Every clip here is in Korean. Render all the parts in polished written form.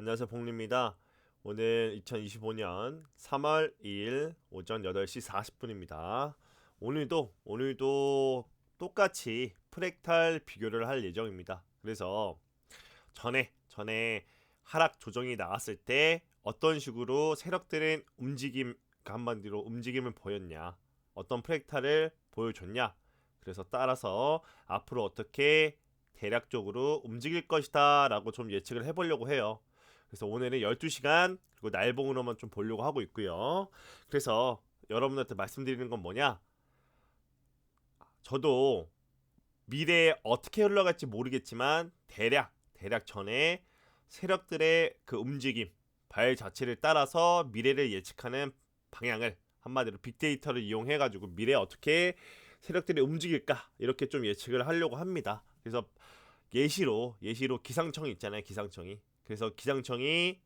안녕하세요, 복리입니다. 오늘 2025년 3월 2일 오전 8시 40분입니다. 오늘도 똑같이 프랙탈 비교를 할 예정입니다. 그래서 전에 하락 조정이 나왔을 때 어떤 식으로 세력들은 한마디로 움직임을 보였냐, 어떤 프랙탈을 보여줬냐, 그래서 따라서 앞으로 어떻게 대략적으로 움직일 것이다 라고 좀 예측을 해보려고 해요. 그래서 오늘은 12시간 그리고 날봉으로만 좀 보려고 하고 있고요. 그래서 여러분들한테 말씀드리는 건 뭐냐, 저도 미래에 어떻게 흘러갈지 모르겠지만 대략 전에 세력들의 그 움직임 발 자체를 따라서 미래를 예측하는 방향을, 한마디로 빅데이터를 이용해 가지고 미래에 어떻게 세력들이 움직일까 이렇게 좀 예측을 하려고 합니다. 그래서 예시로 기상청이 있잖아요, 기상청이. 그래서 기상청이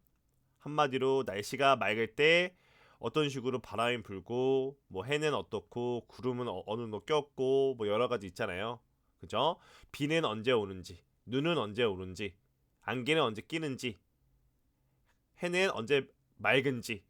한마디로 날씨가 맑을 때 어떤 식으로 바람이 불고, 뭐 해는 어떻고, 구름은 어느 정도 꼈고, 뭐 여러 가지 있잖아요. 그죠? 비는 언제 오는지, 눈은 언제 오는지, 안개는 언제 끼는지, 해는 언제 맑은지,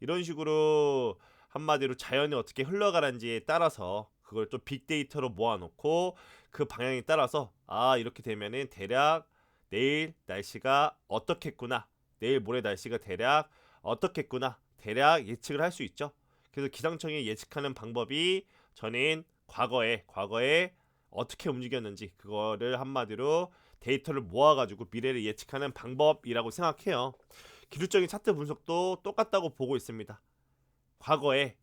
이런 식으로 한마디로 자연이 어떻게 흘러가는지에 따라서 그걸 좀 빅데이터로 모아놓고 그 방향에 따라서 이렇게 되면은 대략 내일 날씨가 어떻겠구나, 내일 모레 날씨가 대략 어떻겠구나, 대략 예측을 할 수 있죠. 그래서 기상청이 예측하는 방법이, 저는 과거에 어떻게 움직였는지 그거를 한마디로 데이터를 모아가지고 미래를 예측하는 방법이라고 생각해요. 기술적인 차트 분석도 똑같다고 보고 있습니다. 과거에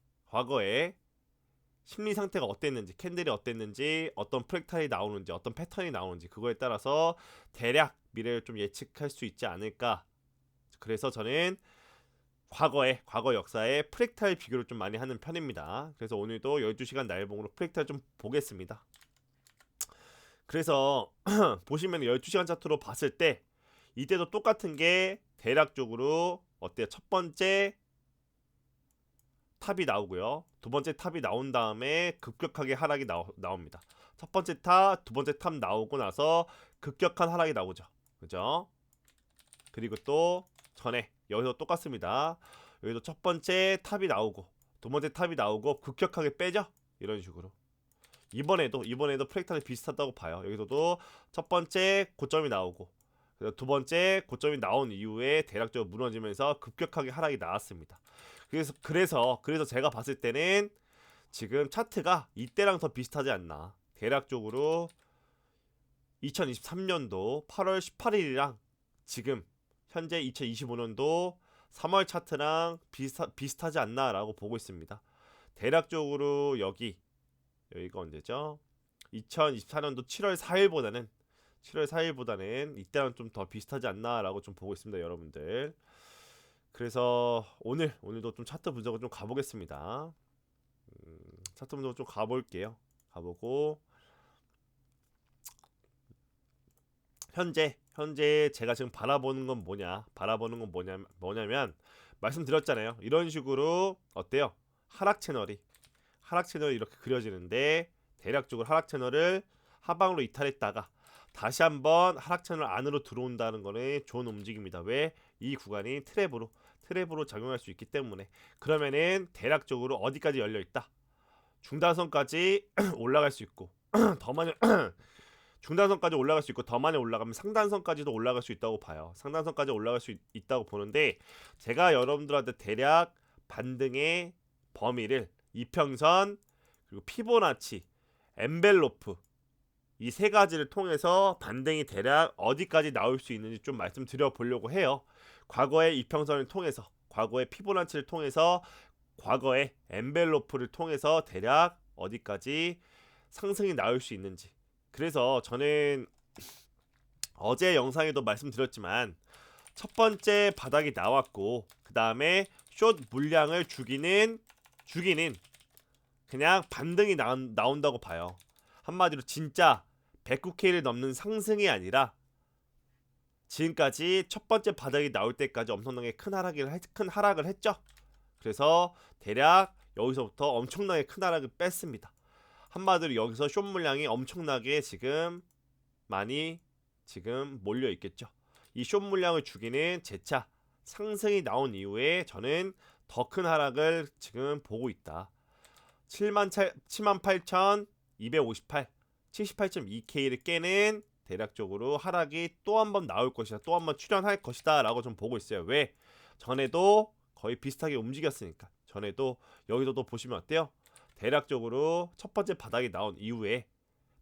심리 상태가 어땠는지, 캔들이 어땠는지, 어떤 프랙탈이 나오는지, 어떤 패턴이 나오는지, 그거에 따라서 대략 미래를 좀 예측할 수 있지 않을까. 그래서 저는 과거 역사에 프랙탈 비교를 좀 많이 하는 편입니다. 그래서 오늘도 12시간 날봉으로 프랙탈 좀 보겠습니다. 그래서 보시면 12시간 차트로 봤을 때 이때도 똑같은 게 대략적으로 어때요? 첫 번째 탑이 나오고요. 두 번째 탑이 나온 다음에 급격하게 하락이 나옵니다. 첫 번째 탑, 두 번째 탑 나오고 나서 급격한 하락이 나오죠. 그죠? 그리고 또 전에 여기서 똑같습니다. 여기도 첫 번째 탑이 나오고 두 번째 탑이 나오고 급격하게 빼죠. 이런 식으로. 이번에도 프랙탈이 비슷하다고 봐요. 여기서도 첫 번째 고점이 나오고 두 번째 고점이 나온 이후에 대략적으로 무너지면서 급격하게 하락이 나왔습니다. 그래서 제가 봤을 때는 지금 차트가 이때랑 더 비슷하지 않나. 대략적으로 2023년도 8월 18일이랑 지금 현재 2025년도 3월 차트랑 비슷하지 않나라고 보고 있습니다. 대략적으로 여기가 언제죠? 2024년도 7월 4일보다는 이때랑 좀 더 비슷하지 않나라고 좀 보고 있습니다, 여러분들. 그래서 오늘도 좀 차트 분석을 좀 가보겠습니다. 차트 분석을 좀 가볼게요. 가보고 현재 제가 지금 바라보는 건 뭐냐면 말씀드렸잖아요. 이런 식으로 어때요? 하락 채널이 이렇게 그려지는데, 대략적으로 하락 채널을 하방으로 이탈했다가 다시 한번 하락 채널 안으로 들어온다는 거는 좋은 움직임이다. 왜? 이 구간이 트랩으로 작용할 수 있기 때문에. 그러면은 대략적으로 어디까지 열려 있다? 중단선까지 올라갈 수 있고 더 많이 중단선까지 올라갈 수 있고, 더 많이 올라가면 상단선까지도 올라갈 수 있다고 봐요. 상단선까지 올라갈 수 있다고 보는데, 제가 여러분들한테 대략 반등의 범위를 이평선 그리고 피보나치, 엔벨로프, 이 세 가지를 통해서 반등이 대략 어디까지 나올 수 있는지 좀 말씀드려 보려고 해요. 과거의 이평선을 통해서, 과거의 피보나치를 통해서, 과거의 엔벨로프를 통해서 대략 어디까지 상승이 나올 수 있는지. 그래서 저는 어제 영상에도 말씀드렸지만 첫 번째 바닥이 나왔고 그 다음에 숏 물량을 죽이는 그냥 반등이 나온다고 봐요. 한마디로 진짜 109K를 넘는 상승이 아니라 지금까지 첫 번째 바닥이 나올 때까지 엄청나게 큰 하락을 했죠. 그래서 대략 여기서부터 엄청나게 큰 하락을 뺐습니다. 한마디로 여기서 숏 물량이 엄청나게 지금 많이 몰려 있겠죠. 이 숏 물량을 죽이는 재차 상승이 나온 이후에 저는 더 큰 하락을 지금 보고 있다. 78,258 78.2K를 깨는 대략적으로 하락이 또 한 번 나올 것이다. 또 한 번 출현할 것이다 라고 좀 보고 있어요. 왜? 전에도 거의 비슷하게 움직였으니까. 전에도 여기서도 보시면 어때요? 대략적으로 첫 번째 바닥이 나온 이후에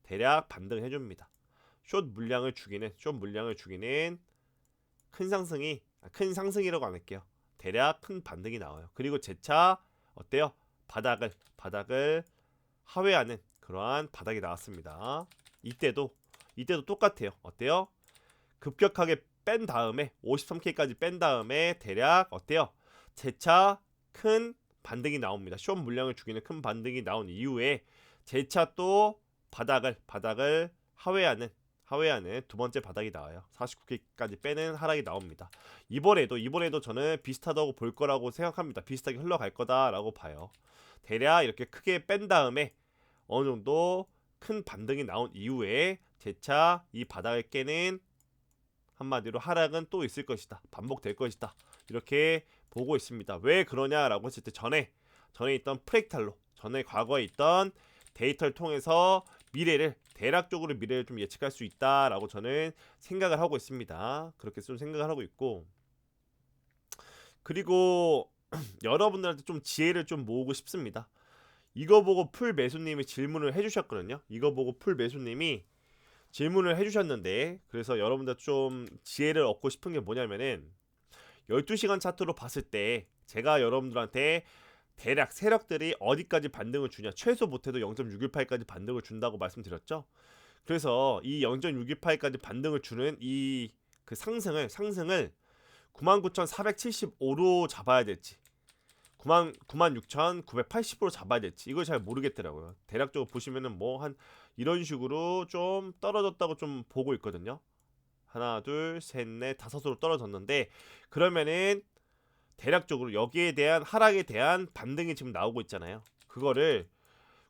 대략 반등을 해줍니다. 숏 물량을 죽이는 큰 상승이라고 안 할게요. 대략 큰 반등이 나와요. 그리고 재차 어때요? 바닥을 하회하는 그러한 바닥이 나왔습니다. 이때도 똑같아요. 어때요? 급격하게 뺀 다음에 53K까지 뺀 다음에 대략 어때요? 재차 큰 반등이 나옵니다. 숏 물량을 죽이는 큰 반등이 나온 이후에 재차 또 바닥을 하회하는 두 번째 바닥이 나와요. 49K까지 빼는 하락이 나옵니다. 이번에도 저는 비슷하다고 볼 거라고 생각합니다. 비슷하게 흘러갈 거다라고 봐요. 대략 이렇게 크게 뺀 다음에 어느 정도 큰 반등이 나온 이후에 재차 이 바닥을 깨는 한마디로 하락은 또 있을 것이다. 반복될 것이다. 이렇게 보고 있습니다. 왜 그러냐라고 했을 때 전에 있던 프랙탈로 전에 과거에 있던 데이터를 통해서 대략적으로 미래를 좀 예측할 수 있다라고 저는 생각을 하고 있습니다. 그렇게 좀 생각을 하고 있고, 그리고 여러분들한테 좀 지혜를 좀 모으고 싶습니다. 이거 보고 풀 매수님이 질문을 해주셨거든요. 이거 보고 풀 매수님이 질문을 해주셨는데, 그래서 여러분들 좀 지혜를 얻고 싶은 게 뭐냐면은 12시간 차트로 봤을 때 제가 여러분들한테 대략 세력들이 어디까지 반등을 주냐, 최소 못해도 0.618까지 반등을 준다고 말씀드렸죠. 그래서 이 0.618까지 반등을 주는 이 그 상승을 99,475로 잡아야 될지 96,980으로 잡아야 될지 이걸 잘 모르겠더라고요. 대략적으로 보시면은 뭐 한 이런 식으로 좀 떨어졌다고 좀 보고 있거든요. 하나, 둘, 셋, 넷, 다섯으로 떨어졌는데, 그러면은 대략적으로 여기에 대한 하락에 대한 반등이 지금 나오고 있잖아요. 그거를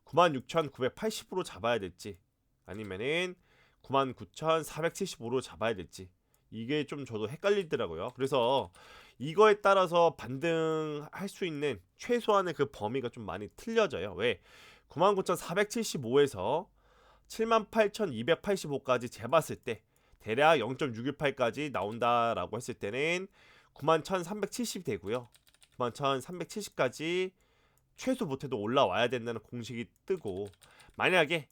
96,980으로 잡아야 될지 아니면은 99,475로 잡아야 될지 이게 좀 저도 헷갈리더라고요. 그래서 이거에 따라서 반등할 수 있는 최소한의 그 범위가 좀 많이 틀려져요. 왜? 99,475에서 78,285까지 재봤을 때 대략 0.618까지 나온다라고 했을 때는 91,370이 되고요. 91,370까지 최소 못해도 올라와야 된다는 공식이 뜨고, 만약에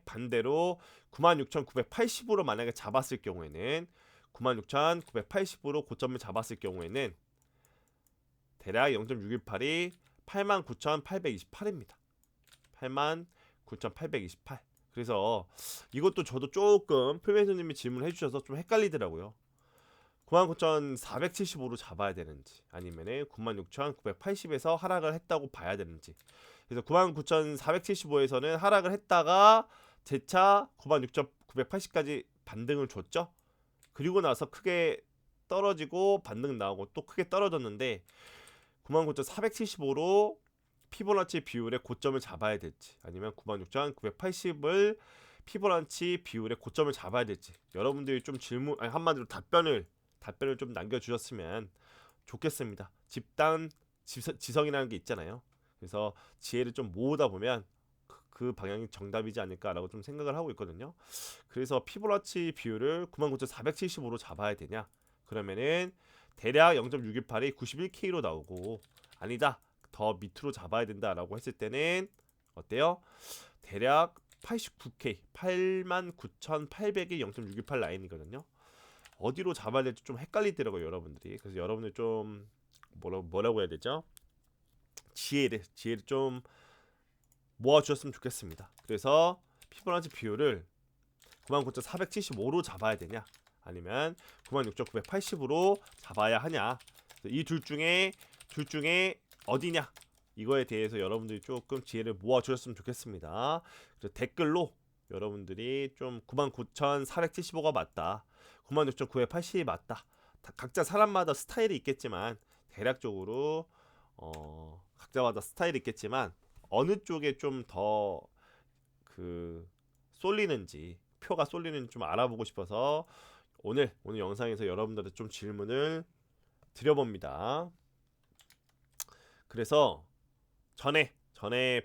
반대로 96,980으로 만약에 잡았을 경우에는 96,980으로 고점을 잡았을 경우에는 대략 0.618이 89,828입니다. 89,828. 그래서 이것도 저도 조금 풀매수님이 질문해 주셔서 좀 헷갈리더라고요. 99,475로 잡아야 되는지 아니면은 96,980에서 하락을 했다고 봐야 되는지. 그래서 99,475에서는 하락을 했다가 재차 96,980까지 반등을 줬죠. 그리고 나서 크게 떨어지고 반등 나오고 또 크게 떨어졌는데 99,475로 피보나치 비율의 고점을 잡아야 될지 아니면 96,980을 피보나치 비율의 고점을 잡아야 될지 여러분들이 좀 한마디로 답변을 좀 남겨주셨으면 좋겠습니다. 지성이라는 게 있잖아요. 그래서 지혜를 좀 모으다 보면 그 방향이 정답이지 않을까라고 좀 생각을 하고 있거든요. 그래서 피보나치 비율을 99,475로 잡아야 되냐? 그러면은 대략 0.618이 91K로 나오고, 아니다 더 밑으로 잡아야 된다라고 했을 때는 어때요? 대략 89K 89,800이 0.618 라인이거든요. 어디로 잡아야 될지 좀 헷갈리더라고요, 여러분들이. 그래서 여러분들 좀 뭐라고 해야 되죠? 지혜를 좀 모아주셨으면 좋겠습니다. 그래서 피보나치 비율을 99,475로 잡아야 되냐 아니면 96,980으로 잡아야 하냐, 이 둘 중에 어디냐, 이거에 대해서 여러분들이 조금 지혜를 모아주셨으면 좋겠습니다. 그래서 댓글로 여러분들이 좀 99,475가 맞다, 96,980이 맞다, 각자 사람마다 스타일이 있겠지만 대략적으로 각자마다 스타일이 있겠지만 어느 쪽에 좀 더 쏠리는지, 표가 쏠리는지 좀 알아보고 싶어서 오늘 영상에서 여러분들한테 좀 질문을 드려봅니다. 그래서 전에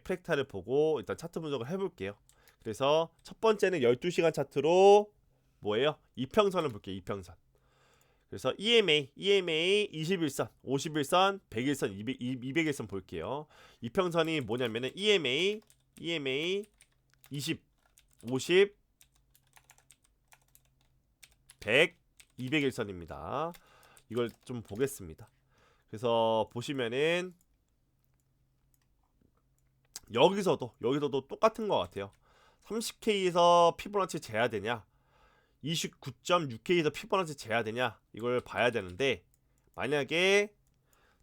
프랙탈을 보고 일단 차트 분석을 해볼게요. 그래서 첫 번째는 12시간 차트로 뭐예요? 이평선을 볼게요. 이평선. 그래서 EMA 21선, 51선, 100일선, 200일선 볼게요. 이평선이 뭐냐면은 EMA 20, 50, 100, 200일선입니다. 이걸 좀 보겠습니다. 그래서 보시면은 여기서도 똑같은 것 같아요. 30K에서 피보나치 재야 되냐, 29.6K에서 피보나치 재야 되냐, 이걸 봐야 되는데, 만약에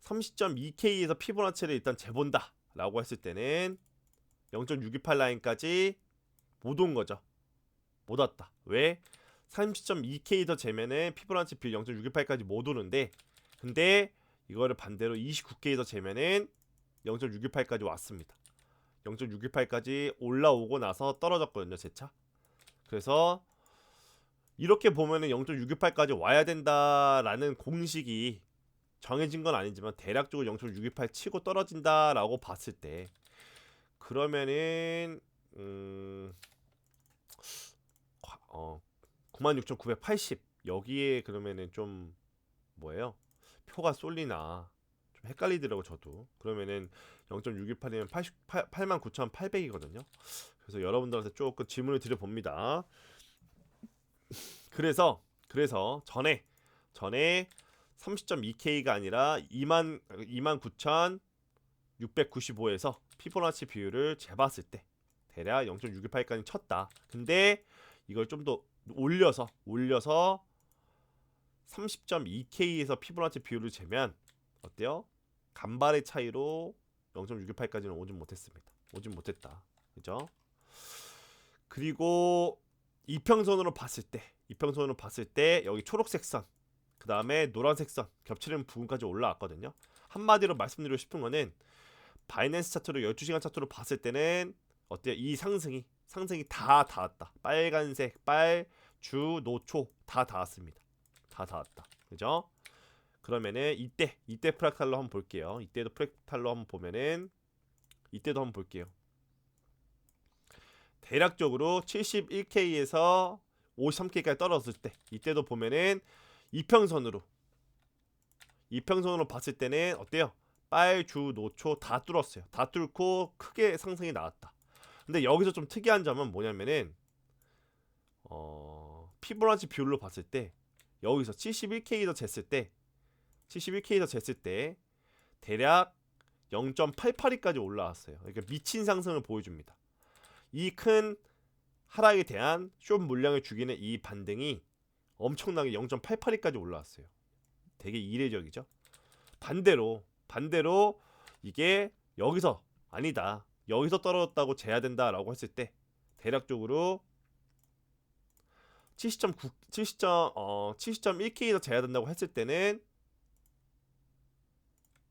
30.2K에서 피보나치를 일단 재본다 라고 했을 때는 0.628 라인까지 못 온 거죠. 못 왔다. 왜? 30.2K에서 재면은 피보나치 비율 0.628까지 못 오는데, 근데 이거를 반대로 29K에서 재면은 0.628까지 왔습니다. 0.618까지 올라오고 나서 떨어졌거든요, 제 차. 그래서 이렇게 보면은 0.618까지 와야 된다라는 공식이 정해진 건 아니지만 대략적으로 0.628 치고 떨어진다라고 봤을 때, 그러면은 96,980 여기에 그러면은 좀 뭐예요? 표가 쏠리나 좀 헷갈리더라고 저도. 그러면은 0.618이면 89,800이거든요. 그래서 여러분들한테 조금 질문을 드려봅니다. 그래서 전에 30.2K가 아니라 29,695에서 피보나치 비율을 재봤을 때 대략 0.628까지 쳤다. 근데 이걸 좀 더 올려서 30.2K에서 피보나치 비율을 재면 어때요? 간발의 차이로 0.618까지는 오진 못했습니다. 오진 못했다. 그죠? 그리고 이평선으로 봤을 때 여기 초록색 선, 그 다음에 노란색 선 겹치는 부분까지 올라왔거든요. 한마디로 말씀드리고 싶은 거는 바이낸스 차트로 12시간 차트로 봤을 때는 어때요? 이 상승이 다 닿았다. 빨간색, 주, 노초 다 닿았습니다. 다 닿았다. 그죠? 그러면은 이때 프랙탈로 한번 볼게요. 이때도 프랙탈로 한번 보면은 이때도 한번 볼게요. 대략적으로 71K에서 53K까지 떨어졌을 때 이때도 보면은 이평선으로 봤을 때는 어때요? 주, 노초 다 뚫었어요. 다 뚫고 크게 상승이 나왔다. 근데 여기서 좀 특이한 점은 뭐냐면은 피보나치 비율로 봤을 때 여기서 71K에서 쟀을 때 대략 0.882까지 올라왔어요. 그러니까 미친 상승을 보여줍니다. 이 큰 하락에 대한 숏 물량을 죽이는 이 반등이 엄청나게 0.882까지 올라왔어요. 되게 이례적이죠. 반대로 이게 여기서 아니다, 여기서 떨어졌다고 재야 된다라고 했을 때 대략적으로 70.1K에서 재야 된다고 했을 때는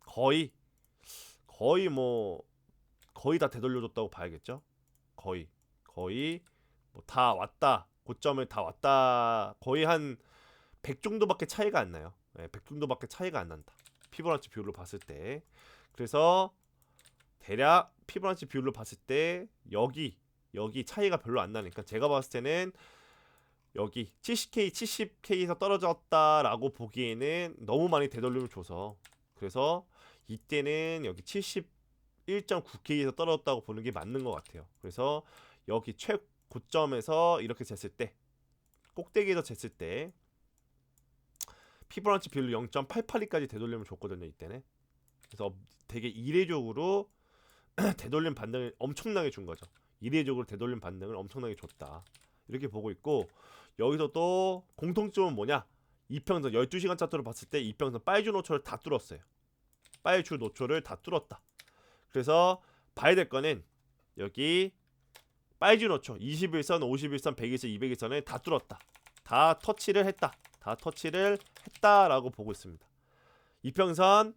거의 다 되돌려줬다고 봐야겠죠. 거의 뭐 다 왔다, 고점을 다 왔다, 거의 한 100 정도밖에 차이가 안 나요. 100 정도밖에 차이가 안 난다. 피보나치 비율로 봤을 때. 그래서 대략 피보나치 비율로 봤을 때 여기 차이가 별로 안 나니까 제가 봤을 때는 여기 70K에서 떨어졌다라고 보기에는 너무 많이 되돌림을 줘서, 그래서 이때는 여기 71.9K에서 떨어졌다고 보는 게 맞는 것 같아요. 그래서 여기 최고점에서 이렇게 쟀을 때, 꼭대기에서 쟀을 때 피보나치 비율로 0.882까지 되돌림을 줬거든요, 이때는. 그래서 되게 이례적으로 되돌림 반등을 엄청나게 준 거죠. 이례적으로 되돌림 반등을 엄청나게 줬다. 이렇게 보고 있고, 여기서 또 공통점은 뭐냐? 이평선 12시간 차트로 봤을 때 이평선 빨주 노초를 다 뚫었어요. 빨주 노초를 다 뚫었다. 그래서 봐야 될 거는 여기 빨주 노초 21선, 51선, 100일선, 200일선을 다 뚫었다. 다 터치를 했다라고 보고 있습니다. 이평선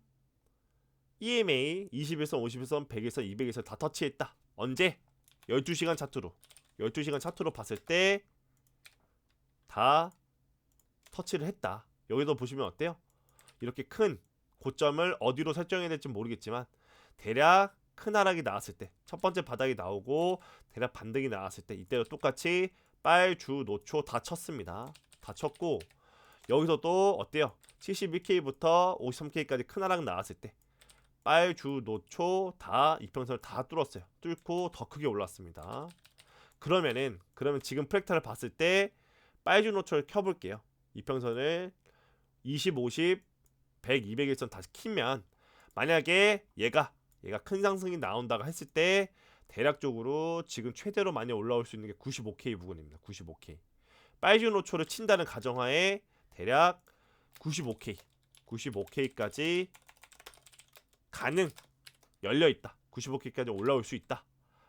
EMA 21선, 51선, 100일선, 200일선 다 터치했다. 언제? 12시간 차트로 봤을 때 다 터치를 했다. 여기서 보시면 어때요? 이렇게 큰 고점을 어디로 설정해야 될지 모르겠지만 대략 큰 하락이 나왔을 때 첫 번째 바닥이 나오고 대략 반등이 나왔을 때 이때도 똑같이 빨주 노초 다 쳤습니다. 다 쳤고 여기서도 어때요? 71K부터 53K까지 큰 하락 나왔을 때 빨주 노초 다 이평선을 다 뚫었어요. 뚫고 더 크게 올랐습니다. 그러면 지금 프랙탈을 봤을 때 빨주 노초를 켜볼게요. 이평선을 20, 50, 100, 200일선 다시 키면 만약에 얘가 큰 상승이 나온다고 했을 때 대략적으로 지금 최대로 많이 올라올 수 있는 게 95K 부근입니다. 95K. 빨주 노초를 친다는 가정하에 대략 95K까지 가능 열려있다. 95K까지 올라올 수 있다.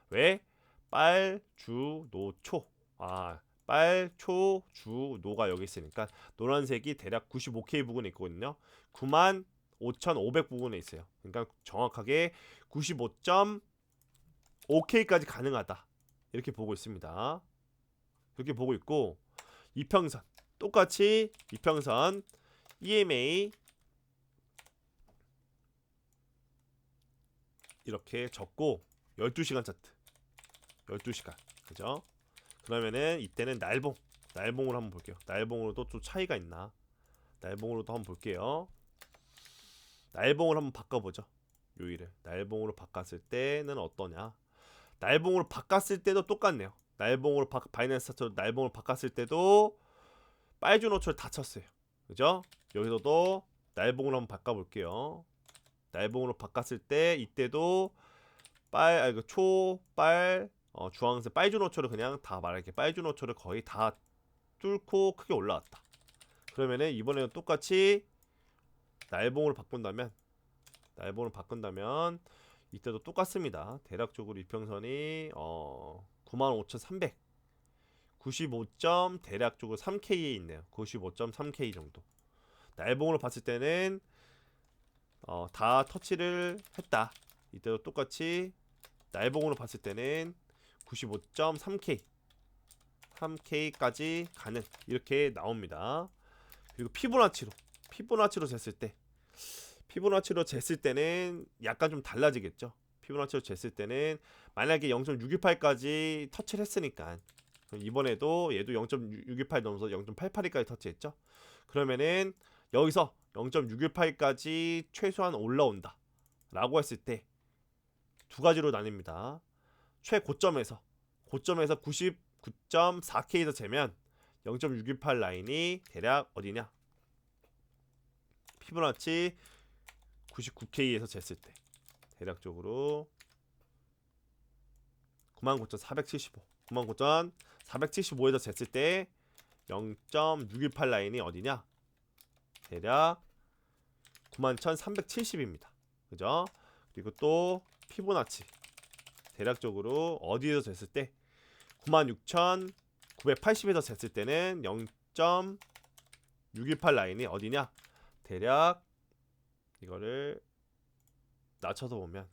왜? 빨주 노초 빨초 주 노가 여기 있으니까 노란색이 대략 95K 부근에 있거든요. 95,500 부근에 있어요. 그러니까 정확하게 95.5K까지 가능하다. 이렇게 보고 있습니다. 이렇게 보고 있고 이평선 똑같이 이평선 EMA 이렇게 적고 12시간 차트 12시간 그죠? 그러면은 이때는 날봉으로 한번 볼게요. 날봉으로도 좀 차이가 있나? 날봉으로도 한번 볼게요. 날봉으로 한번 바꿔보죠. 요일을 날봉으로 바꿨을 때는 어떠냐? 날봉으로 바꿨을 때도 똑같네요. 바이낸스 차트로 날봉으로 바꿨을 때도 빨주 노초를 다 쳤어요. 그죠? 여기서도 날봉으로 한번 바꿔볼게요. 날봉으로 바꿨을 때 이때도 주황색 빨주 노초를 그냥 다 말할게. 빨주 노초를 거의 다 뚫고 크게 올라왔다. 그러면은 이번에는 똑같이 날봉으로 바꾼다면 이때도 똑같습니다. 대략적으로 이평선이 95,300 95. 대략적으로 3K에 있네요. 95.3K 정도. 날봉으로 봤을 때는 다 터치를 했다. 이때도 똑같이 날봉으로 봤을 때는 95.3K 3K까지 가는 이렇게 나옵니다. 그리고 피보나치로 쟀을 때는 약간 좀 달라지겠죠. 피보나치로 쟀을 때는 만약에 0.628까지 터치를 했으니까 이번에도 얘도 0.628 넘어서 0.882까지 터치했죠. 그러면은 여기서 0.618까지 최소한 올라온다 라고 했을 때 두 가지로 나뉩니다. 최고점에서 99.4K에서 재면 0.618 라인이 대략 어디냐? 피보나치 99K에서 쟀을 때 대략적으로 99,475 99,475에서 쟀을 때 0.618 라인이 어디냐? 대략 91,370입니다. 그죠? 그리고 또 피보나치 대략적으로 어디에서 쟀을 때 96,980에서 쟀을 때는 0.618 라인이 어디냐? 대략 이거를 낮춰서 보면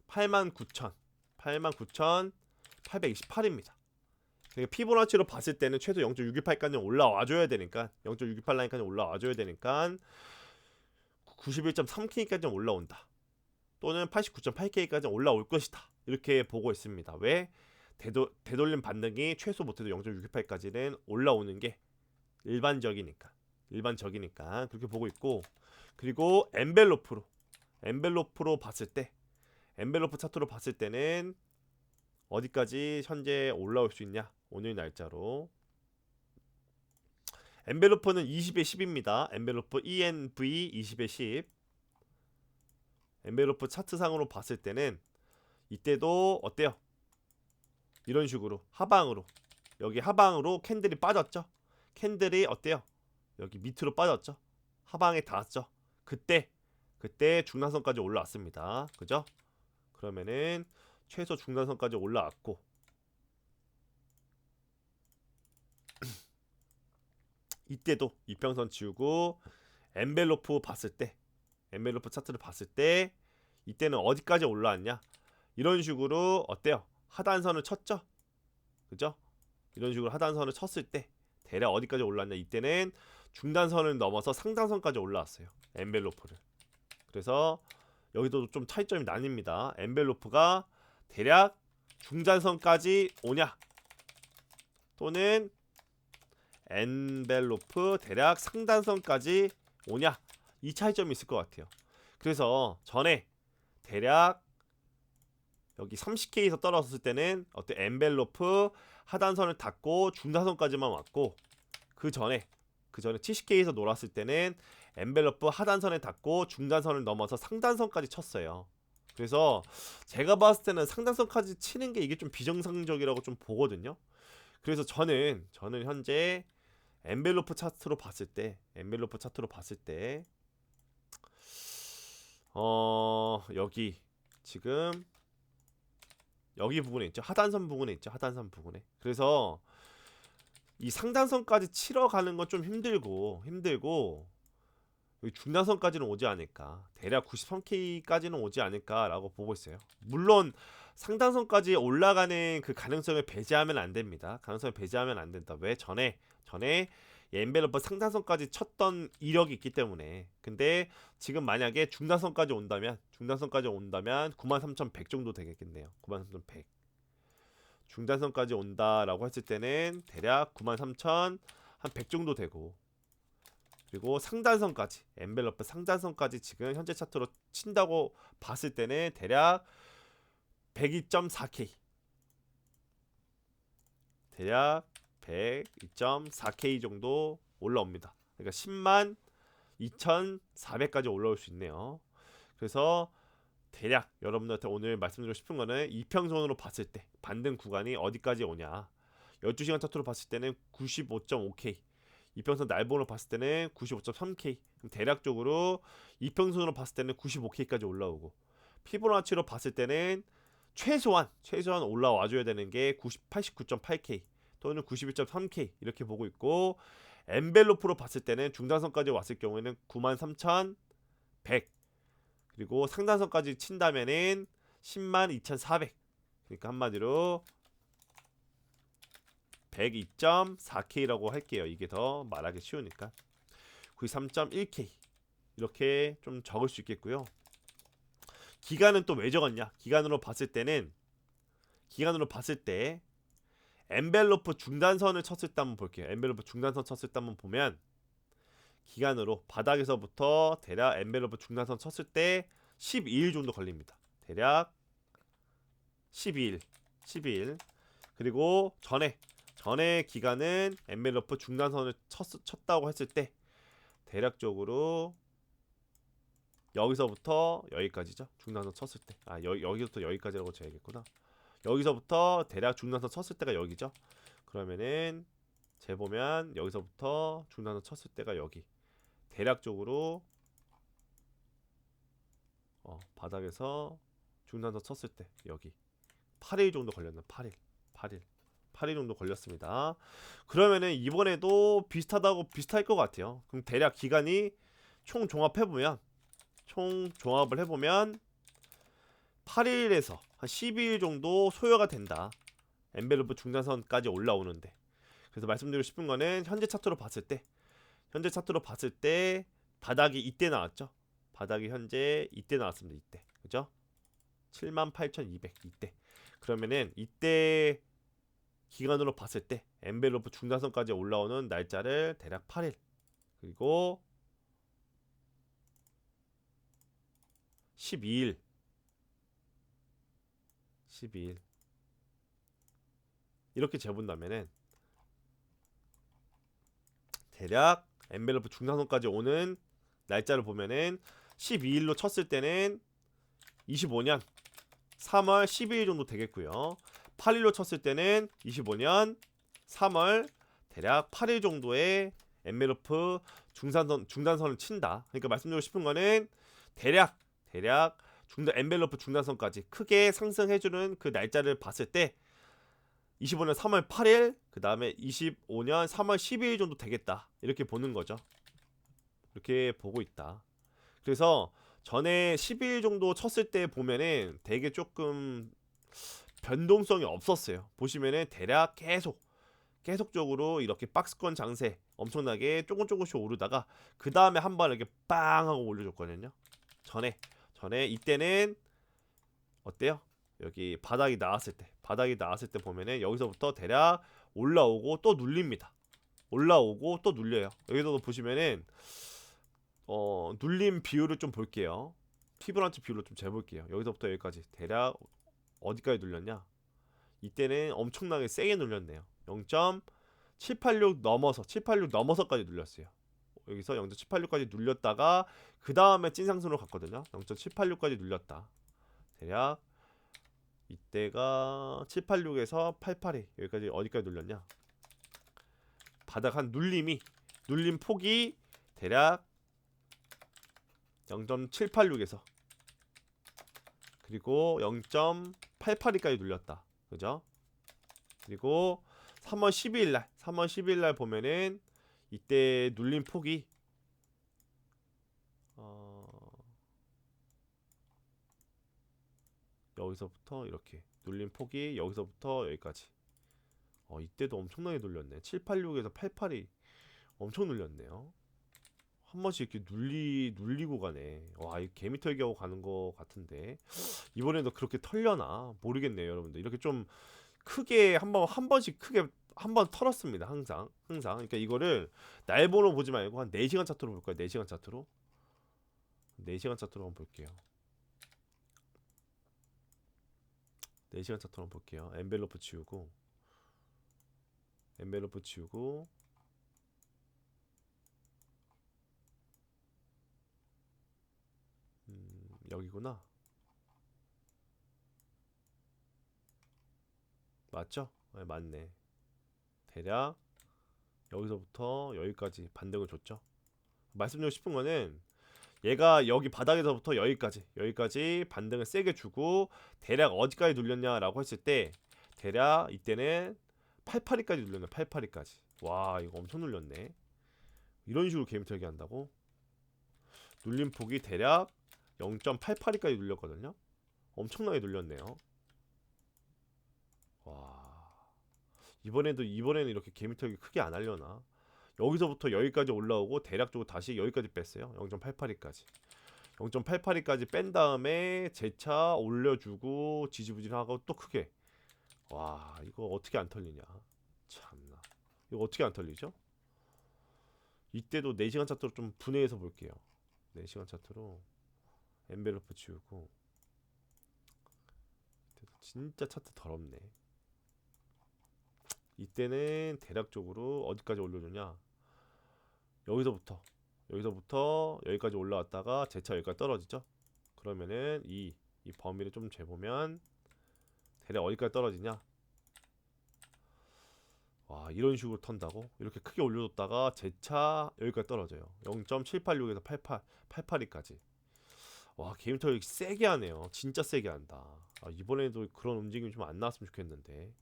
89,828입니다. 그러니까 피보나치로 봤을 때는 최소 0.618까지 올라와줘야 되니까 0.618 라인까지 올라와줘야 되니까 91.3K까지 올라온다. 또는 89.8K까지 올라올 것이다. 이렇게 보고 있습니다. 왜? 되돌림 반등이 최소 못해도 0.618까지는 올라오는 게 일반적이니까 그렇게 보고 있고, 그리고 엔벨로프로 봤을 때 엔벨로프 차트로 봤을 때는 어디까지 현재 올라올 수 있냐? 오늘 날짜로 엔벨로프는 20에 10입니다. 엔벨로프 ENV 20에 10. 엔벨로프 차트상으로 봤을 때는 이때도 어때요? 이런 식으로 여기 하방으로 캔들이 빠졌죠? 캔들이 어때요? 여기 밑으로 빠졌죠? 하방에 닿았죠? 그때 중단선까지 올라왔습니다. 그죠? 그러면은 최소 중단선까지 올라왔고 이때도 이평선 지우고 엔벨로프 차트를 봤을 때 이때는 어디까지 올라왔냐? 이런 식으로 어때요? 하단선을 쳤죠? 그죠? 이런 식으로 하단선을 쳤을 때 대략 어디까지 올랐냐, 이때는 중단선을 넘어서 상단선까지 올라왔어요. 엔벨로프를. 그래서 여기도 좀 차이점이 나뉩니다. 엔벨로프가 대략 중단선까지 오냐, 또는 엔벨로프 대략 상단선까지 오냐, 이 차이점이 있을 것 같아요. 그래서 전에 대략 여기 30K에서 떨어졌을 때는 어때, 엔벨로프 하단선을 닫고 중단선까지만 왔고, 그 전에 70K에서 놀았을 때는 엔벨로프 하단선에 닫고 중단선을 넘어서 상단선까지 쳤어요. 그래서 제가 봤을 때는 상단선까지 치는 게 이게 좀 비정상적이라고 좀 보거든요. 그래서 저는 현재 엔벨로프 차트로 봤을 때 여기 지금 여기 부분에 있죠. 하단선 부분에 있죠. 하단선 부분에. 그래서 이 상단선까지 치러 가는 건 좀 힘들고 여기 중단선까지는 오지 않을까. 대략 93K까지는 오지 않을까라고 보고 있어요. 물론 상단선까지 올라가는 그 가능성을 배제하면 안 됩니다. 가능성을 배제하면 안 된다. 왜? 전에 엔벨로프 상단선까지 쳤던 이력이 있기 때문에. 근데 지금 만약에 중단선까지 온다면 93,100 정도 되겠네요. 93,100. 중단선까지 온다라고 했을 때는 대략 93,100 정도 되고, 그리고 상단선까지, 엔벨로프 상단선까지 지금 현재 차트로 친다고 봤을 때는 대략 102.4K, 대략 102.4K 정도 올라옵니다. 그러니까 102,400까지 올라올 수 있네요. 그래서 대략 여러분들한테 오늘 말씀드리고 싶은 거는 이평선으로 봤을 때 반등 구간이 어디까지 오냐, 12시간 차트로 봤을 때는 95.5K, 이평선 날봉으로 봤을 때는 95.3K. 그럼 대략적으로 이평선으로 봤을 때는 95K까지 올라오고, 피보나치로 봤을 때는 최소한 올라와줘야 되는 게 89.8K 또는 91.3K 이렇게 보고 있고, 엔벨로프로 봤을 때는 중단선까지 왔을 경우에는 93,100, 그리고 상단선까지 친다면은 102,400. 그러니까 한마디로 102.4K라고 할게요. 이게 더 말하기 쉬우니까 93.1K 이렇게 좀 적을 수 있겠고요. 기간은 또 왜 적었냐? 기간으로 봤을 때 엔벨로프 중단선을 쳤을 때 한번 볼게요. 엔벨로프 중단선 쳤을 때 한번 보면, 기간으로 바닥에서부터 대략 엔벨로프 중단선 쳤을 때 12일 정도 걸립니다. 대략 12일. 그리고 전에 기간은 엔벨로프 중단선을 쳤다고 했을 때 대략적으로 여기서부터 여기까지죠. 중단선 쳤을 때. 여기서부터 여기까지라고 재야겠구나. 여기서부터 대략 중단선 쳤을 때가 여기죠. 그러면은 재보면 여기서부터 중단선 쳤을 때가 여기. 대략적으로 바닥에서 중단선 쳤을 때 여기 8일 정도 걸렸나? 8일 정도 걸렸습니다. 그러면은 이번에도 비슷할 것 같아요. 그럼 대략 기간이 총 종합을 해보면 8일에서 한 12일 정도 소요가 된다. 엔벨로프 중단선까지 올라오는데. 그래서 말씀드리고 싶은 거는 현재 차트로 봤을 때 바닥이 이때 나왔죠. 바닥이 현재 이때 나왔습니다. 이때. 그죠? 78,200 이때. 그러면은 이때 기간으로 봤을 때 엔벨로프 중단선까지 올라오는 날짜를 대략 8일, 그리고 12일 이렇게 재본다면은 대략 엔벨로프 중단선까지 오는 날짜를 보면은 12일로 쳤을 때는 25년 3월 12일 정도 되겠고요. 8일로 쳤을 때는 25년 3월 대략 8일 정도의 엔벨로프 중단선을 친다. 그러니까 말씀드리고 싶은 거는 대략 엔벨로프 중단선까지 크게 상승해주는 그 날짜를 봤을 때 25년 3월 8일, 그 다음에 25년 3월 12일 정도 되겠다. 이렇게 보는 거죠. 이렇게 보고 있다. 그래서 전에 12일 정도 쳤을 때 보면은 되게 조금 변동성이 없었어요. 보시면은 대략 계속 계속적으로 이렇게 박스권 장세 엄청나게 조금씩 오르다가 그 다음에 한번 이렇게 빵 하고 올려줬거든요. 전에 이때는 어때요? 여기 바닥이 나왔을 때 보면은 여기서부터 대략 올라오고 또 눌립니다. 올라오고 또 눌려요. 여기서도 보시면은 눌림 비율을 좀 볼게요. 피보나치 비율로 좀 재볼게요. 여기서부터 여기까지 대략 어디까지 눌렸냐? 이때는 엄청나게 세게 눌렸네요. 0.786 넘어서 786 넘어서까지 눌렸어요. 여기서 0.786까지 눌렸다가 그 다음에 찐상승으로 갔거든요. 0.786까지 눌렸다. 대략 이때가 786에서 882 여기까지 어디까지 눌렸냐? 바닥 한 눌림 폭이 대략 0.786에서 그리고 0.882까지 눌렸다. 그죠? 그리고 3월 12일날 보면은 이때 눌림 폭이 여기서부터 이렇게 눌림 폭이 여기서부터 여기까지 이때도 엄청나게 눌렸네. 786에서 882 엄청 눌렸네요. 한 번씩 이렇게 눌리고 가네. 와, 이 개미 털기하고 가는 거 같은데 이번에도 그렇게 털려나 모르겠네요, 여러분들. 이렇게 좀 크게 한 번씩 크게 한 번 털었습니다. 항상. 그러니까 이거를 날보로 보지 말고 한 4시간 차트로 볼 거예요. 4시간 차트로. 4시간 차트로 한번 볼게요. 4시간 차트로 한번 볼게요. 엔벨로프 지우고 여기구나. 맞죠? 네, 맞네. 대략 여기서부터 여기까지 반등을 줬죠. 말씀드리고 싶은 거는 얘가 여기 바닥에서부터 여기까지 반등을 세게 주고 대략 어디까지 눌렸냐라고 했을 때 대략 이때는 882까지 눌렸네. 882까지. 와, 이거 엄청 눌렸네. 이런 식으로 개미 털기 한다고? 눌림 폭이 대략 0.882까지 눌렸거든요. 엄청나게 눌렸네요. 와, 이번에는 이렇게 개미 털기 크게 안 하려나? 여기서부터 여기까지 올라오고 대략적으로 다시 여기까지 뺐어요. 0.882까지. 0.882까지 뺀 다음에 재차 올려주고 지지부진하고 또 크게. 와, 이거 어떻게 안 털리냐? 참나. 이거 어떻게 안 털리죠? 이때도 4시간 차트로 좀 분해해서 볼게요. 4시간 차트로 엔벨로프 지우고. 진짜 차트 더럽네. 이때는 대략적으로 어디까지 올려주냐? 여기서부터 여기까지 올라왔다가 재차 여기까지 떨어지죠. 그러면은 이 범위를 좀 재보면 대략 어디까지 떨어지냐? 와, 이런 식으로 턴다고? 이렇게 크게 올려줬다가 재차 여기까지 떨어져요. 0.786에서 882까지. 와, 게임 터 세게 하네요. 진짜 세게 한다. 이번에도 그런 움직임이 좀 안 나왔으면 좋겠는데.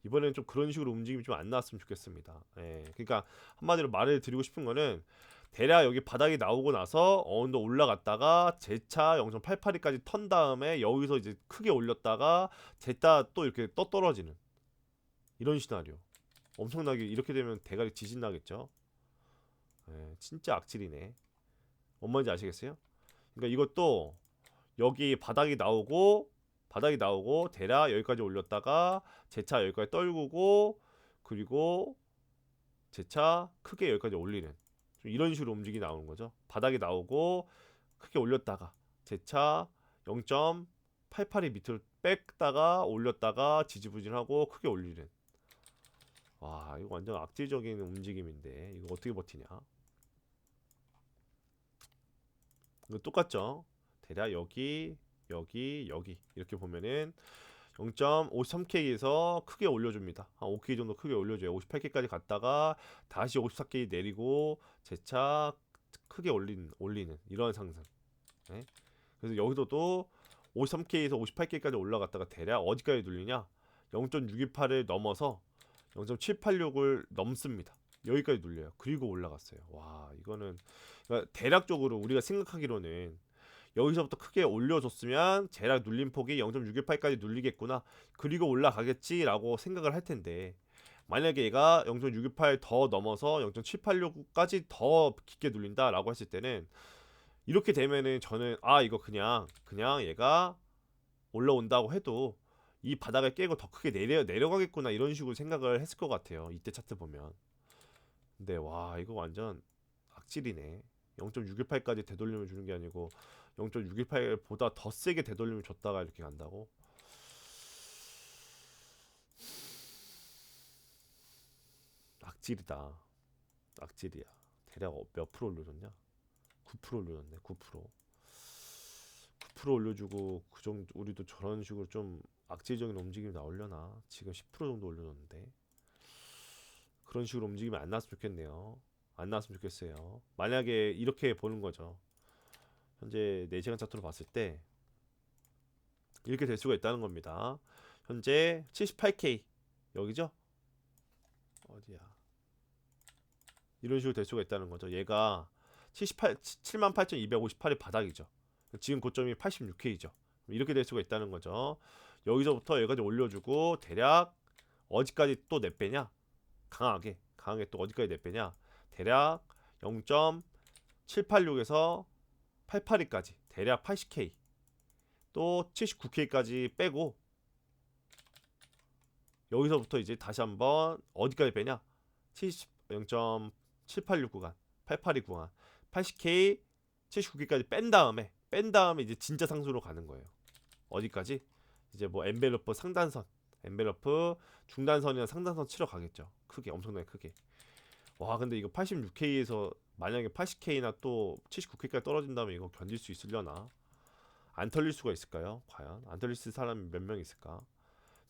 이번에는 좀 그런 식으로 움직임이 좀 안 나왔으면 좋겠습니다. 예, 그러니까 한마디로 말을 드리고 싶은 거는 대략 여기 바닥이 나오고 나서 어느 정도 올라갔다가 재차 0.882까지 턴 다음에 여기서 이제 크게 올렸다가 재차 또 이렇게 떠 떨어지는 이런 시나리오. 엄청나게 이렇게 되면 대가리 지진 나겠죠. 예, 진짜 악질이네. 뭔 말인지 아시겠어요? 그러니까 이것도 여기 바닥이 나오고 대략 여기까지 올렸다가 재차 여기까지 떨구고 그리고 재차 크게 여기까지 올리는 좀 이런 식으로 움직이 나오는 거죠. 바닥이 나오고 크게 올렸다가 재차 0.882 밑으로 뺐다가 올렸다가 지지부진하고 크게 올리는. 와, 이거 완전 악질적인 움직임인데 이거 어떻게 버티냐? 이거 똑같죠? 대략 여기 이렇게 보면은 0.53K에서 크게 올려줍니다. 한 5K 정도 크게 올려줘요. 58K까지 갔다가 다시 54K 내리고 재차 크게 올리는 이런 상승. 네? 그래서 여기서도 53K에서 58K까지 올라갔다가 대략 어디까지 눌리냐? 0.628을 넘어서 0.786을 넘습니다. 여기까지 눌려요. 그리고 올라갔어요. 와, 이거는 그러니까 대략적으로 우리가 생각하기로는 여기서부터 크게 올려줬으면 대략 눌림 폭이 0.618까지 눌리겠구나. 그리고 올라가겠지라고 생각을 할 텐데 만약에 얘가 0.618 더 넘어서 0.786까지 더 깊게 눌린다라고 했을 때는 이렇게 되면은 저는 이거 그냥 얘가 올라온다고 해도 이 바닥을 깨고 더 크게 내려가겠구나 이런 식으로 생각을 했을 것 같아요. 이때 차트 보면. 근데 와 이거 완전 악질이네. 0.618까지 되돌림을 주는 게 아니고 0.618보다 더 세게 되돌림을 줬다가 이렇게 간다고? 악질이다. 악질이야. 대략 몇 프로 올려줬냐? 9% 올려줬네. 9%. 9% 올려주고 그 정도 우리도 저런 식으로 좀 악질적인 움직임이 나오려나? 지금 10% 정도 올려줬는데 그런 식으로 움직임이 안 나왔으면 좋겠네요. 안 나왔으면 좋겠어요. 만약에 이렇게 보는 거죠. 현재 4시간 차트로 봤을 때 이렇게 될 수가 있다는 겁니다. 현재 78K 여기죠? 어디야? 이런 식으로 될 수가 있다는 거죠. 얘가 78이 바닥이죠. 지금 고점이 86K죠. 이렇게 될 수가 있다는 거죠. 여기서부터 여기까지 올려주고 대략 어디까지 또 내빼냐? 강하게 또 어디까지 내빼냐? 대략 0.786에서 882까지 대략 80K 또 79K까지 빼고 여기서부터 이제 다시 한번 어디까지 빼냐? 0.786 구간, 882 구간, 80K, 79K까지 뺀 다음에 이제 진짜 상수로 가는 거예요. 어디까지? 이제 뭐 엔벨로프 상단선, 엔벨로프 중단선이나 상단선 치러 가겠죠. 크게 엄청나게 크게. 와 근데 이거 86K에서 만약에 80K나 또 79K까지 떨어진다면 이거 견딜 수 있으려나? 안 털릴 수가 있을까요? 과연 안 털릴 사람이 몇 명 있을까?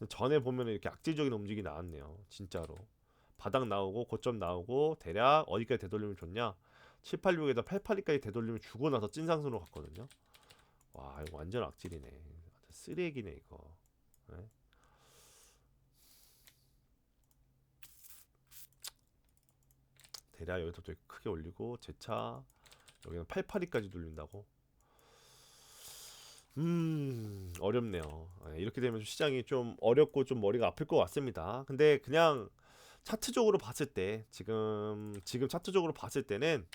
전에 보면 이렇게 악질적인 움직임이 나왔네요. 진짜로. 바닥 나오고 고점 나오고 대략 어디까지 되돌림을 줬냐? 786에다 882까지 되돌림을 주고 나서 찐상승으로 갔거든요. 와 이거 완전 악질이네. 쓰레기네 이거. 네? 대략 여기서 또 크게 올리고 제차 여기는 882까지 돌린다고? 어렵네요. 이렇게 되면 시장이 좀 어렵고 좀 머리가 아플 것 같습니다. 근데 그냥 차트적으로 봤을 때 지금 차트적으로 봤을 때는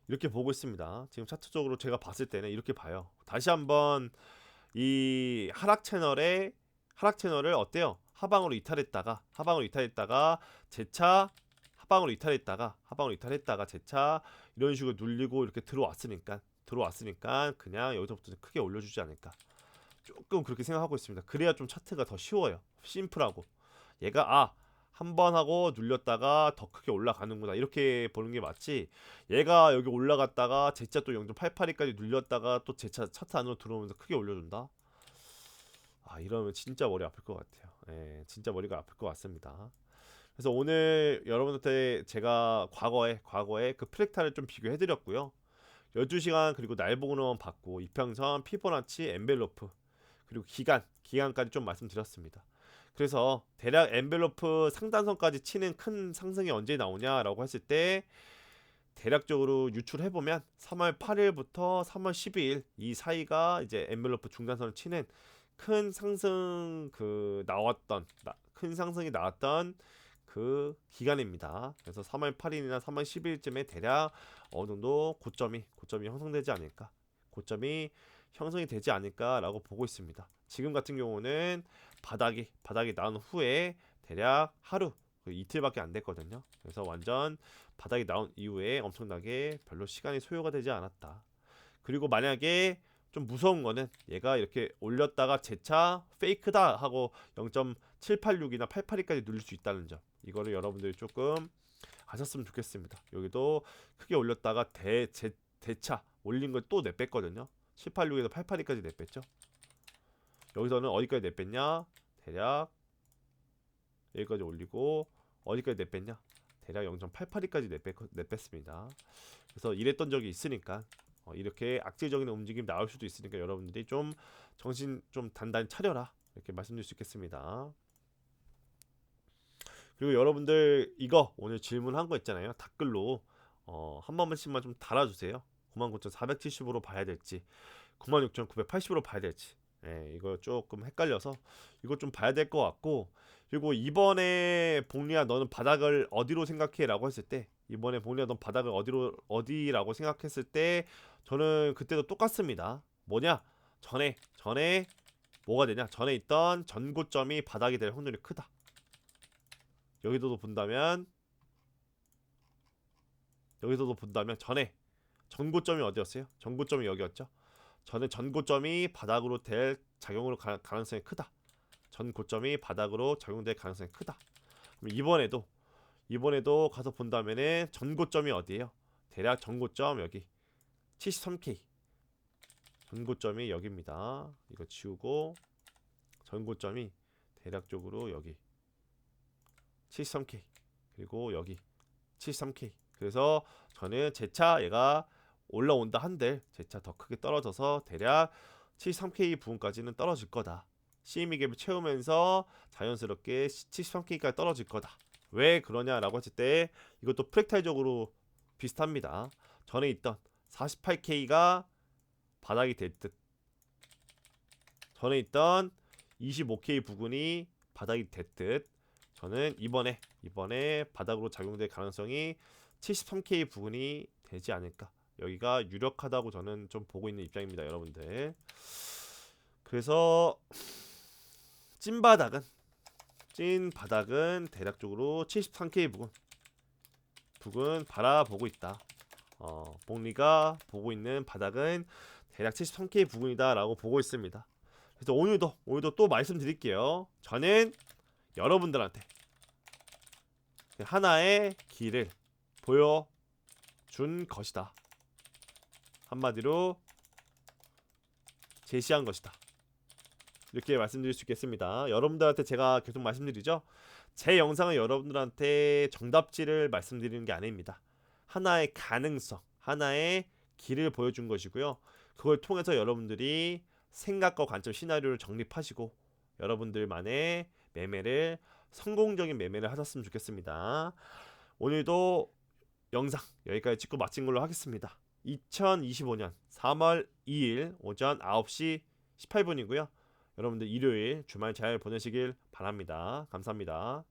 이렇게 보고 있습니다. 지금 차트적으로 제가 봤을 때는 이렇게 봐요. 다시 한번 이 하락 채널을 어때요? 하방으로 이탈했다가 재차 하방으로 이탈했다가 재차 이런 식으로 눌리고 이렇게 들어왔으니까 그냥 여기서부터 크게 올려주지 않을까. 조금 그렇게 생각하고 있습니다. 그래야 좀 차트가 더 쉬워요. 심플하고 얘가 한 번 하고 눌렸다가 더 크게 올라가는구나 이렇게 보는 게 맞지. 얘가 여기 올라갔다가 제차 또 0.882까지 눌렸다가 또 제차 차트 안으로 들어오면서 크게 올려준다. 이러면 진짜 머리 아플 것 같아요. 예, 진짜 머리가 아플 것 같습니다. 그래서 오늘 여러분한테 제가 과거에 그 프랙탈을 좀 비교해드렸고요. 12시간 그리고 날봉으로만 받고 이평선, 피보나치, 엔벨로프 그리고 기간까지 좀 말씀드렸습니다. 그래서 대략 엔벨로프 상단선까지 치는 큰 상승이 언제 나오냐라고 했을 때 대략적으로 유출해보면 3월 8일부터 3월 12일 이 사이가 이제 엔벨로프 중단선을 치는 큰 상승 큰 상승이 나왔던 그 기간입니다. 그래서 3월 8일이나 3월 10일쯤에 대략 어느 정도 고점이 형성되지 않을까, 고점이 형성이 되지 않을까라고 보고 있습니다. 지금 같은 경우는 바닥이 나온 후에 대략 하루, 이틀밖에 안 됐거든요. 그래서 완전 바닥이 나온 이후에 엄청나게 별로 시간이 소요가 되지 않았다. 그리고 만약에 좀 무서운 거는 얘가 이렇게 올렸다가 재차 페이크다 하고 0.786이나 882까지 누릴 수 있다는 점, 이거를 여러분들이 조금 아셨으면 좋겠습니다. 여기도 크게 올렸다가 대차 올린 걸 또 내뺐거든요. 786에서 882까지 내뺐죠. 여기서는 어디까지 내뺐냐? 대략 여기까지 올리고 어디까지 내뺐냐? 대략 0.882까지 내뺐습니다. 그래서 이랬던 적이 있으니까 이렇게 악질적인 움직임 나올 수도 있으니까 여러분들이 좀 정신 좀 단단히 차려라 이렇게 말씀드릴 수 있겠습니다. 그리고 여러분들 이거 오늘 질문한 거 있잖아요. 댓글로 한 번씩만 좀 달아주세요. 99,470으로 봐야 될지 96,980으로 봐야 될지. 이거 조금 헷갈려서 이거 좀 봐야 될 것 같고, 그리고 이번에 복리야 너는 바닥을 어디로 생각해? 라고 했을 때, 이번에 복리야 넌 바닥을 어디라고 생각했을 때 저는 그때도 똑같습니다. 뭐냐? 전에 뭐가 되냐? 전에 있던 전고점이 바닥이 될 확률이 크다. 여기서도 본다면 전에 전고점이 어디였어요? 전고점이 여기였죠. 전에 전고점이 바닥으로 될 작용으로 가능성이 크다. 전고점이 바닥으로 작용될 가능성이 크다. 그럼 이번에도 가서 본다면은 전고점이 어디예요? 대략 전고점 여기 73K. 전고점이 여기입니다. 이거 지우고 전고점이 대략적으로 여기 73K, 그리고 여기 73K. 그래서 저는 제차 얘가 올라온다 한들 제차 더 크게 떨어져서 대략 73K 부분까지는 떨어질 거다. CME 갭을 채우면서 자연스럽게 73K까지 떨어질 거다. 왜 그러냐라고 했을 때 이것도 프랙탈적으로 비슷합니다. 전에 있던 48K가 바닥이 될 듯, 전에 있던 25K 부근이 바닥이 됐듯, 저는 이번에 바닥으로 작용될 가능성이 73K 부근이 되지 않을까. 여기가 유력하다고 저는 좀 보고 있는 입장입니다, 여러분들. 그래서 찐 바닥은 대략적으로 73K 부근 바라보고 있다. 복리가 보고 있는 바닥은 대략 73K 부근이다라고 보고 있습니다. 그래서 오늘도 또 말씀드릴게요. 저는 여러분들한테 하나의 길을 보여준 것이다. 한마디로 제시한 것이다. 이렇게 말씀드릴 수 있겠습니다. 여러분들한테 제가 계속 말씀드리죠. 제 영상은 여러분들한테 정답지를 말씀드리는 게 아닙니다. 하나의 가능성, 하나의 길을 보여준 것이고요. 그걸 통해서 여러분들이 생각과 관점, 시나리오를 정립하시고 여러분들만의 성공적인 매매를 하셨으면 좋겠습니다. 오늘도 영상 여기까지 찍고 마친 걸로 하겠습니다. 2025년 3월 2일 오전 9시 18분이고요. 여러분들 일요일 주말 잘 보내시길 바랍니다. 감사합니다.